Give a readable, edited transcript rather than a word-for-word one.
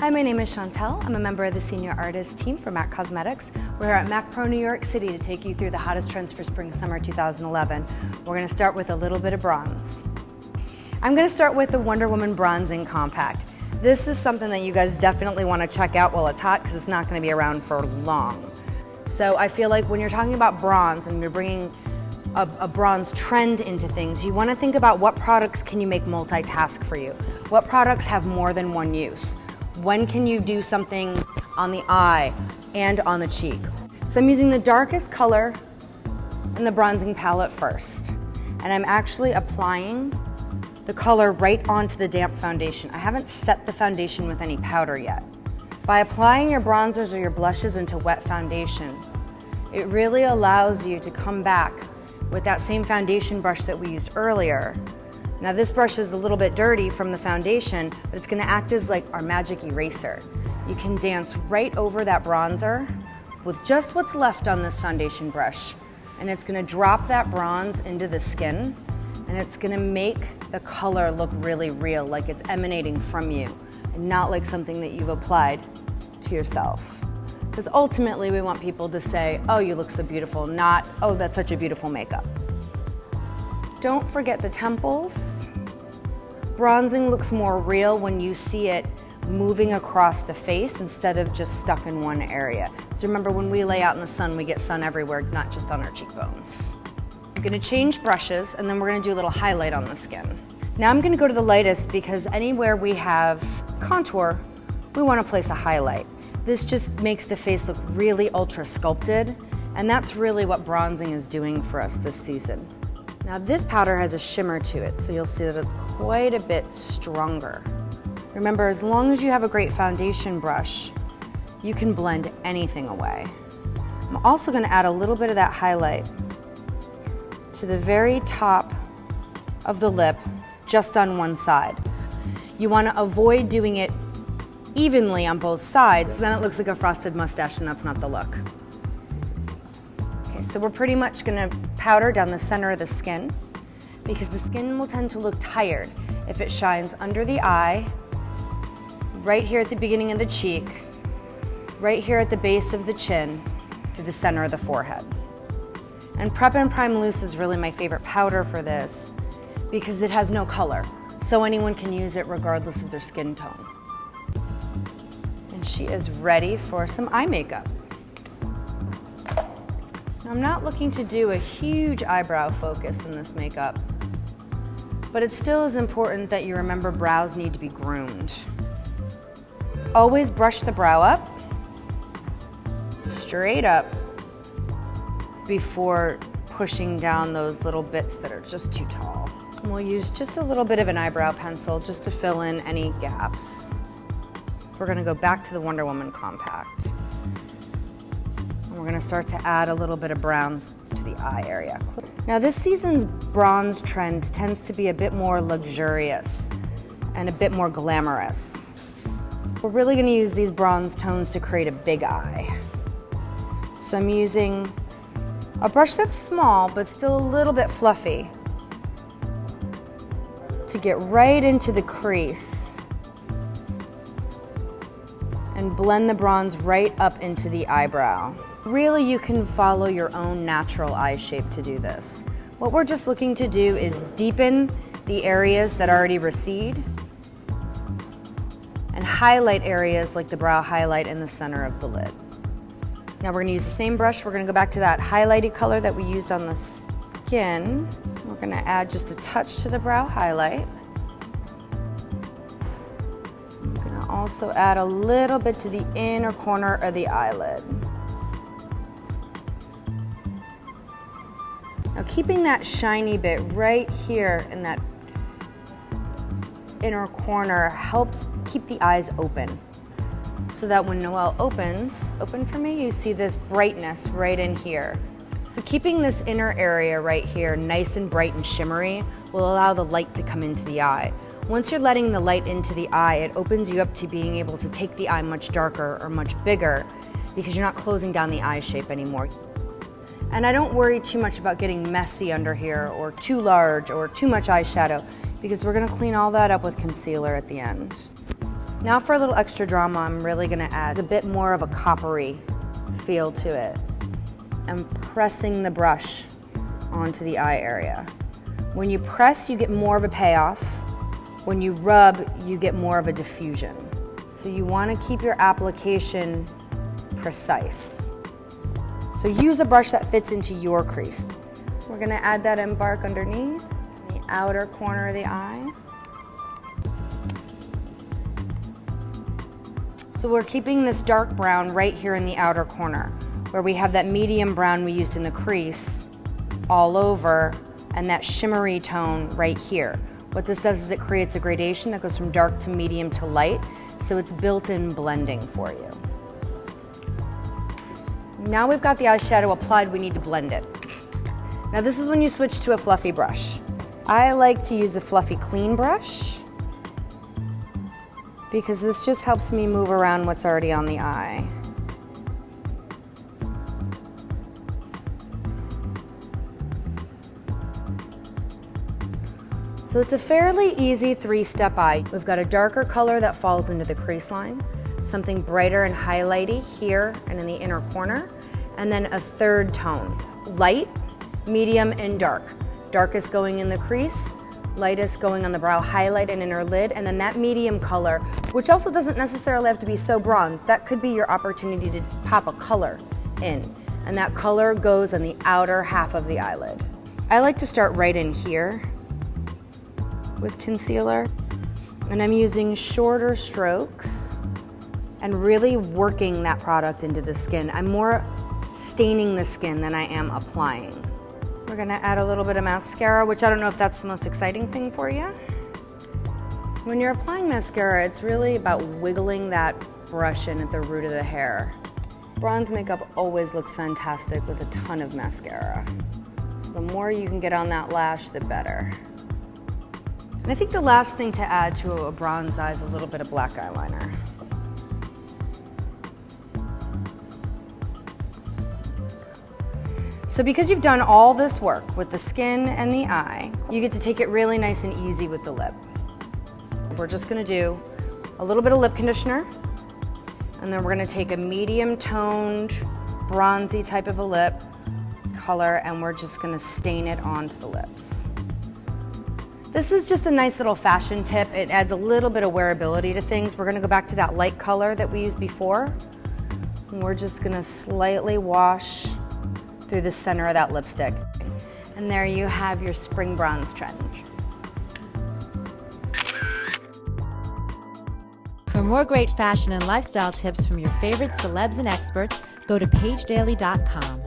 Hi, my name is Chantel. I'm a member of the senior artist team for MAC Cosmetics. We're here at MACPro New York City to take you through the hottest trends for spring/summer 2011. We're going to start with a little bit of bronze. I'm going to start with the Wonder Woman Bronzing Compact. This is something that you guys definitely want to check out while it's hot because it's not going to be around for long. So I feel like when you're talking about bronze and you're bringing a bronze trend into things, you want to think about what products can you make multitask for you? What products have more than one use? When can you do something on the eye and on the cheek? So I'm using the darkest color in the bronzing palette first. And I'm actually applying the color right onto the damp foundation. I haven't set the foundation with any powder yet. By applying your bronzers or your blushes into wet foundation, it really allows you to come back with that same foundation brush that we used earlier. Now this brush is a little bit dirty from the foundation, but it's gonna act as like our magic eraser. You can dance right over that bronzer with just what's left on this foundation brush, and it's gonna drop that bronze into the skin, and it's gonna make the color look really real, like it's emanating from you, and not like something that you've applied to yourself. Because ultimately we want people to say, oh, you look so beautiful, not, oh, that's such a beautiful makeup. Don't forget the temples. Bronzing looks more real when you see it moving across the face instead of just stuck in one area. So remember, when we lay out in the sun, we get sun everywhere, not just on our cheekbones. I'm gonna change brushes, and then we're gonna do a little highlight on the skin. Now I'm gonna go to the lightest because anywhere we have contour, we wanna place a highlight. This just makes the face look really ultra sculpted, and that's really what bronzing is doing for us this season. Now this powder has a shimmer to it, so you'll see that it's quite a bit stronger. Remember, as long as you have a great foundation brush, you can blend anything away. I'm also gonna add a little bit of that highlight to the very top of the lip, just on one side. You wanna avoid doing it evenly on both sides, then it looks like a frosted mustache, and that's not the look. Okay, so we're pretty much gonna powder down the center of the skin because the skin will tend to look tired if it shines under the eye, right here at the beginning of the cheek, right here at the base of the chin, to the center of the forehead. And Prep and Prime Loose is really my favorite powder for this because it has no color, so anyone can use it regardless of their skin tone. And she is ready for some eye makeup. I'm not looking to do a huge eyebrow focus in this makeup, but it still is important that you remember brows need to be groomed. Always brush the brow up, straight up, before pushing down those little bits that are just too tall. And we'll use just a little bit of an eyebrow pencil just to fill in any gaps. We're gonna go back to the Wonder Woman Compact. We're gonna start to add a little bit of browns to the eye area. Now this season's bronze trend tends to be a bit more luxurious and a bit more glamorous. We're really gonna use these bronze tones to create a big eye. So I'm using a brush that's small but still a little bit fluffy to get right into the crease and blend the bronze right up into the eyebrow. Really, you can follow your own natural eye shape to do this. What we're just looking to do is deepen the areas that already recede and highlight areas like the brow highlight in the center of the lid. Now we're gonna use the same brush. We're gonna go back to that highlighted color that we used on the skin. We're gonna add just a touch to the brow highlight. I'm gonna also add a little bit to the inner corner of the eyelid. Now keeping that shiny bit right here in that inner corner helps keep the eyes open. So that when Noelle opens, open for me, you see this brightness right in here. So keeping this inner area right here nice and bright and shimmery will allow the light to come into the eye. Once you're letting the light into the eye, it opens you up to being able to take the eye much darker or much bigger because you're not closing down the eye shape anymore. And I don't worry too much about getting messy under here or too large or too much eyeshadow because we're gonna clean all that up with concealer at the end. Now for a little extra drama, I'm really gonna add a bit more of a coppery feel to it. I'm pressing the brush onto the eye area. When you press, you get more of a payoff. When you rub, you get more of a diffusion. So you wanna keep your application precise. So use a brush that fits into your crease. We're gonna add that embark underneath, the outer corner of the eye. So we're keeping this dark brown right here in the outer corner, where we have that medium brown we used in the crease all over, and that shimmery tone right here. What this does is it creates a gradation that goes from dark to medium to light, so it's built-in blending for you. Now we've got the eyeshadow applied, we need to blend it. Now this is when you switch to a fluffy brush. I like to use a fluffy clean brush, because this just helps me move around what's already on the eye. So it's a fairly easy three-step eye. We've got a darker color that falls into the crease line, something brighter and highlighty here and in the inner corner, and then a third tone, light, medium, and dark. Darkest going in the crease, lightest going on the brow highlight and inner lid, and then that medium color, which also doesn't necessarily have to be so bronze. That could be your opportunity to pop a color in, and that color goes on the outer half of the eyelid. I like to start right in here with concealer, and I'm using shorter strokes and really working that product into the skin. I'm more staining the skin than I am applying. We're gonna add a little bit of mascara, which I don't know if that's the most exciting thing for you. When you're applying mascara, it's really about wiggling that brush in at the root of the hair. Bronze makeup always looks fantastic with a ton of mascara. So the more you can get on that lash, the better. And I think the last thing to add to a bronze eye is a little bit of black eyeliner. So because you've done all this work with the skin and the eye, you get to take it really nice and easy with the lip. We're just gonna do a little bit of lip conditioner, and then we're gonna take a medium toned, bronzy type of a lip color, and we're just gonna stain it onto the lips. This is just a nice little fashion tip. It adds a little bit of wearability to things. We're gonna go back to that light color that we used before, and we're just gonna slightly wash through the center of that lipstick. And there you have your spring bronze trend. For more great fashion and lifestyle tips from your favorite celebs and experts, go to pagedaily.com.